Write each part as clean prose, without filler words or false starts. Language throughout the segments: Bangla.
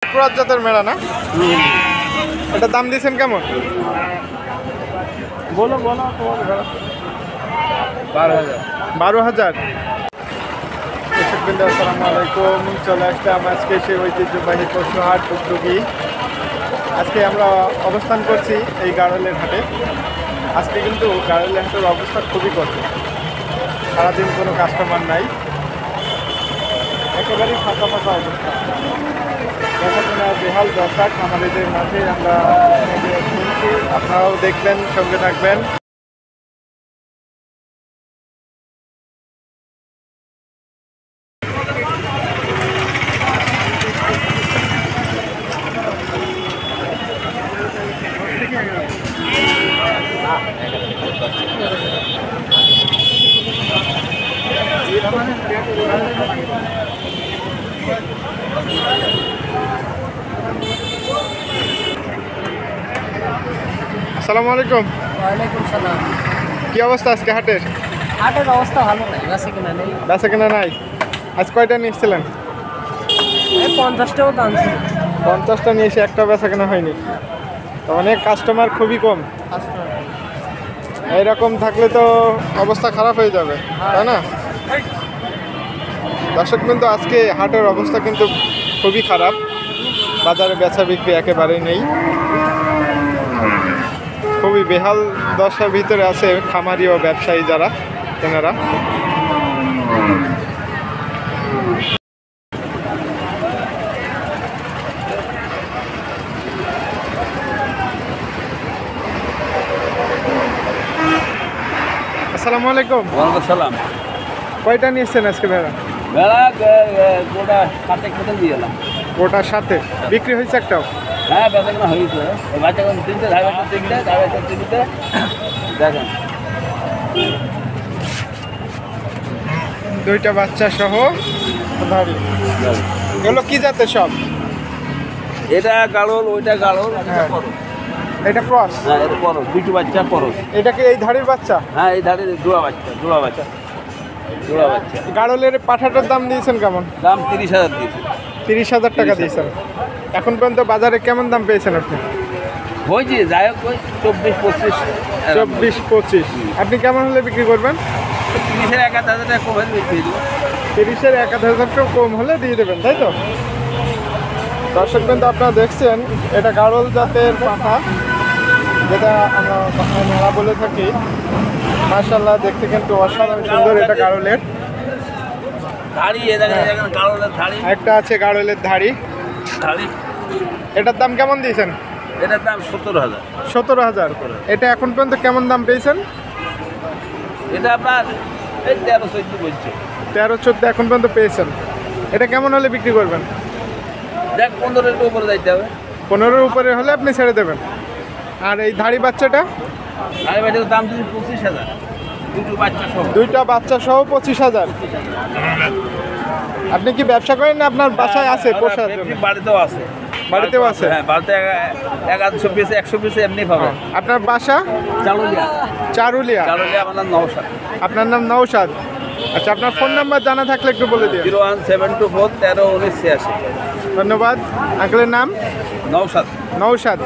ক্রস জাতের মেলা না? এটা দাম দিয়েছেন কেমন? বলো 12,000। আসসালামু আলাইকুম, চলে আসলাম আজকে সেই ঐতিহ্যবাহী পশু হাট উদ্যোগী। আজকে আমরা অবস্থান করছি এই গাড়লের হাটে। আজকে কিন্তু গাড়লের হাটের অবস্থা খুবই কঠিন, সারাদিন কোনো কাস্টমার নাই, একেবারেই ফাঁকা ফাঁকা অবস্থা। দেখাশোনা বেহাল দশা খামারিদের মাঝে আমরা শুনছি, আপনারাও দেখবেন, সঙ্গে থাকবেন। আসসালামু আলাইকুম। ওয়ালাইকুম সালাম। কি অবস্থা আজকে হাটের? হাটের অবস্থা ভালো নাই, বেচা কেনা নেই। বেচা কেনা নাই? আজ কয়টা নিয়ে এসেছিলেন? এই 50টাও দাম ছিল। 50টা নিয়ে এসে একটা বেচা কেনা হয়নি, তো অনেক কাস্টমার খুবই কম। এইরকম থাকলে তো অবস্থা খারাপ হয়ে যাবে, তাই না? দর্শক কিন্তু আজকে হাটের অবস্থা কিন্তু খুবই খারাপ, বাজারে বেচা বিক্রি একেবারেই নেই, খুবই বেহাল দশার ভিতরে আছে খামারি ও ব্যবসায়ী যারা তেনারা। আসসালামু আলাইকুম। ওয়ালাইকুম সালাম। কয়টা নিয়েছেন আজকে ভেড়া? বেলা গোটা 7 কেটে দিয়ে এলাম। গোটার সাথে বিক্রি হয়েছে একটাও? হ্যাঁ, বেচা কেনা হয়েছে। বাচ্চা তিনটে, ধারে বাচ্চা তিনটে, দেখেন 2টা বাচ্চা সহ ধারি। এগুলো কি জাতের সব? এটা গাড়ল, ওইটা গাড়ল, হ্যাঁ। এটা ক্রস? হ্যাঁ, এটা পরশ, দুটো বাচ্চা পরশ। এটা কি এই ধাড়ির বাচ্চা? হ্যাঁ, এই ধারে জোড়া বাচ্চা। গাড়লের পাঠাটার দাম দিয়েছেন কেমন? দাম 30,000 দিয়েছে। 30,000 টাকা দিয়েছেন। এখন পর্যন্ত বাজারে কেমন দাম পেয়েছেন আপনি? হয়েছে, যাই হোক, ওই 24-25। 24-25। আপনি কেমন হলে বিক্রি করবেন? 30-এর 1,000 টাকা কমে বিক্রি দেবো। 30-এর 1,000 টাকা কম হলে দিয়ে দেবেন, তাই তো? দর্শক কিন্তু আপনারা দেখছেন, এটা গাড়ল জাতের পাঠা, যেটা আমরা মেলা বলে থাকি। মাশাআল্লাহ, দেখতে কিন্তু অসাধারণ সুন্দর। এটা গাড়লের ধাড়ি, গাড়লের ধাড়ি। একটা আছে গাড়লের ধাড়ি। এটার দাম কেমন দিয়েছেন? এটার দাম 17,000। 17,000। এটা এখন পর্যন্ত কেমন দাম পেয়েছেন? এটা আপনার এই 13-14 বলছে। 13-14 এখন পর্যন্ত পেয়েছেন। এটা কেমন হলে বিক্রি করবেন? দেখ, 15-এর উপরে যাইতে হবে। 15-এর উপরে হলে আপনি ছেড়ে দেবেন। আর এই ধাড়ি বাচ্চাটা? ধাড়ি বাচ্চার দাম দিচ্ছি 25,000। দুটো বাচ্চা সহ। 2টা বাচ্চা সহ 25,000। আপনি কি ব্যবসা করেন না আপনার বাসায় আছে পোষার জন্য? বাড়িতেও আছে। বাড়িতেও আছে? হ্যাঁ, বাড়িতে 100 পিস 100 পিস এমনি পাবেন। আপনার বাসা? চালুলিয়া। চারুলিয়া। আমার নাম নওশাদ। আপনার নাম নওশাদ? আচ্ছা, আপনার ফোন নাম্বার জানা থাকলে একটু বলে দিন। 01724131986। ধন্যবাদ। আঙ্কেলের নাম? নওশাদ। নওশাদ।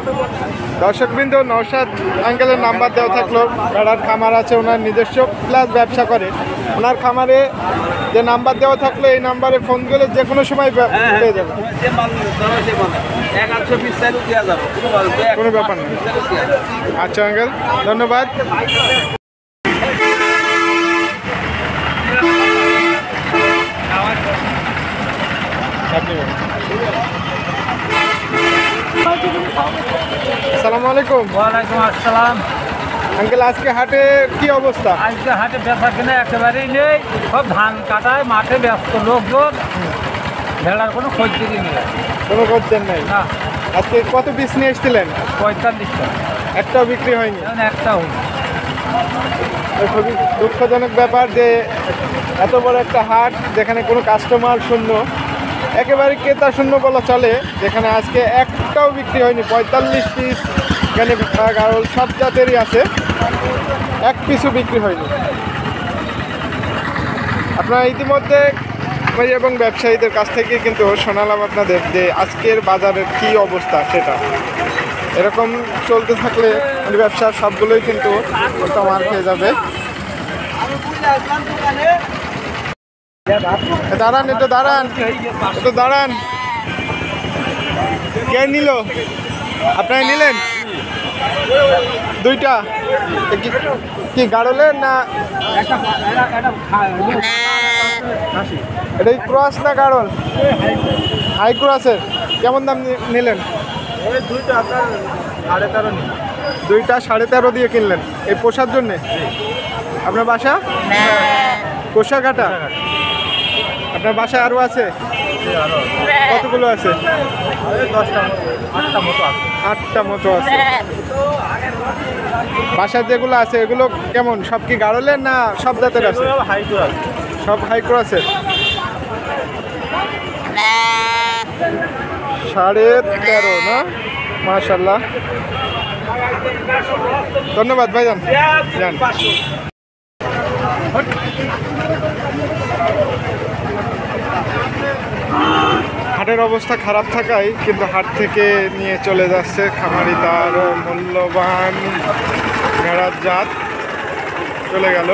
দর্শকবৃন্দ, নওশাদ আঙ্কেলের নাম্বার দেওয়া থাকলো। ভেড়ার খামার আছে, ওনার নিজস্ব প্লাস ব্যবসা করে। ওনার খামারে যে নাম্বার দেওয়া থাকলো, এই নাম্বারে ফোন করলে যে কোনো সময় পেয়ে যাবেন। কোনো ব্যাপার নেই। আচ্ছা আঙ্কেল, ধন্যবাদ। আসসালামু আলাইকুম। ওয়ালাইকুম আসসালাম। আঙ্কেল, আজকে হাটে কি অবস্থা? আজকে হাটে বেচা কেনা একেবারেই নেই, সব ধান কাটায় মাঠে ব্যস্ত লোকজন, ভেড়ার কোনো খোঁজখবর নেই। কোনো করছেন নাই? না। আজকে কত পিস নিয়ে এসেছিলেন? 45টা। একটাও বিক্রি হয়নি? একটাও। খুবই দুঃখজনক ব্যাপার যে এত বড় একটা হাট, যেখানে কোনো কাস্টমার শূন্য, একেবারে ক্রেতা শূন্য বলা চলে, যেখানে আজকে একটাও বিক্রি হয়নি। 45 পিস এখানে গাড়ল সব জাতেরই আছে, এক পিসও বিক্রি হয়নি। আপনারা ইতিমধ্যে খামারি এবং ব্যবসায়ীদের কাছ থেকে কিন্তু শোনালাম আপনাদের যে আজকের বাজারের কি অবস্থা সেটা। এরকম চলতে থাকলে ব্যবসার সবগুলোই কিন্তু মার খেয়ে যাবে। দাঁড়ান, একটু দাঁড়ান, একটু দাঁড়ান। কে নিল? আপনারা নিলেন দুইটা? কি গাড়লেন না এটা ক্রস না গাড়ল? হাই ক্রসের কেমন দাম নিলেন? দুইটা 13.5 দিয়ে কিনলেন এই পোষার জন্যে? আপনার বাসা কোষাঘাটা? আপনার বাসায় আরও আছে? কতগুলো আছে? 8টা মতো আছে। বাসার যেগুলো আছে এগুলো কেমন, সব কি গাড়লেন না সব জাতের আছে? সব হাই ক্রসের। 13.5 না? মাশাআল্লাহ, ধন্যবাদ ভাইজান। যান। হাটের অবস্থা খারাপ থাকায় কিন্তু হাট থেকে নিয়ে চলে যাচ্ছে খামারি তার মূল্যবান ভেড়ার জাত চলে গেল।